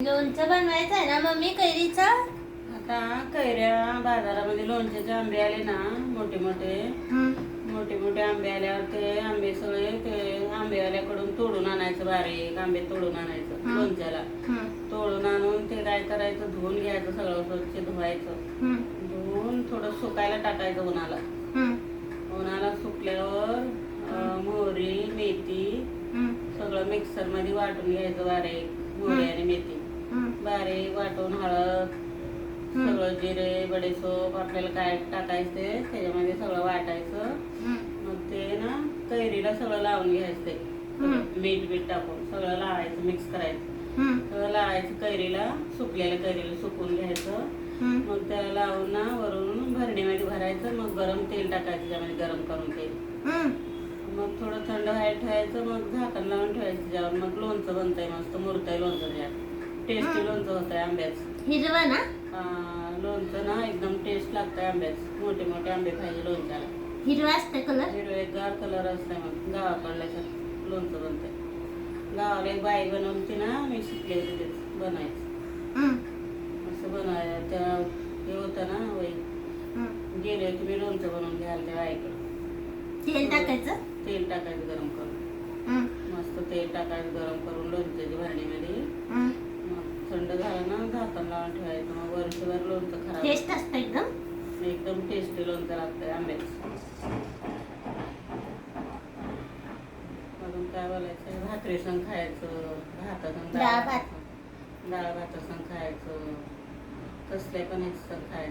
लोणचं बनवायचं आहे ना मम्मी कैरीचा? आता कैऱ्या बाजारामध्ये लोणच्याचे आंबे आले ना, मोठे मोठे मोठे मोठे आंबे आल्यावर ते आंबे सगळे ते आंबेवाल्याकडून तोडून आणायचं, बारीक आंबे तोडून आणायचं लोणच्याला. तोडून आणून ते काय करायचं, धुवून घ्यायचं, सगळं स्वच्छ धुवायचं. धुवून थोडं सुकायला टाकायचं उन्हाला. उन्हाला सुकल्यावर मोहरी, मेथी सगळं मिक्सर मध्ये वाटून घ्यायचं बारीक. मोहरी आणि मेथी बारीक वाटून, हळद, सगळं जिरे, बडेसोप आपल्याला काय टाकायचं ते त्याच्यामध्ये सगळं वाटायचं. मग ते ना कैरीला सगळं लावून घ्यायचं, ते मीठ टाकून सगळं लावायचं, मिक्स करायचं. सगळं लावायचं कैरीला, सुकलेल्या कैरीला सुकून घ्यायचं. मग त्याला लावून ना वरून भरणीमध्ये भरायचं. मग गरम तेल टाकायचं, त्यामध्ये गरम करून तेल. मग थोडं थंड व्हायला ठेवायचं. मग झाकण लावून ठेवायचं त्याच्यावर. मग लोणचं बनतंय, मस्त मुरतंय लोणचं. त्यात टेस्टी लोणचं होतंय आंब्याचं. हिरवा ना लोणचं ना एकदम टेस्ट लागतंय आंब्याचं. मोठे मोठे आंबे पाहिजे लोणच्याला. हिरवा असते कलर, हिरवेगार कलर असतंय. मग गावाकडल्याचं लोणचं बनतंय. गावाला एक बाई बनवती ना, मी शिकले होते तेच बनायचं. असं बनवायचं. त्या हे होतं ना वय, गेले होते मी लोणचं बनवून घ्यायला त्या बाईकडे. तेल टाकायचं, तेल टाकायचं गरम करून. मस्त तेल टाकायचं गरम करून लोणच्याच्या भरणीमध्ये. मग थंड झालं ना, झाकण लावून ठेवायचं. मग वर्षभर लोणचं खराब. टेस्ट असतं एकदम, एकदम टेस्टी लोणचं लागतंय आंब्याचं. अजून काय बोलायचं, भाकरी संग खायचं, भातासंग डाळ भात डाळ भातासंग खायचं, कसल्या पण ह्याचं संग खायचं.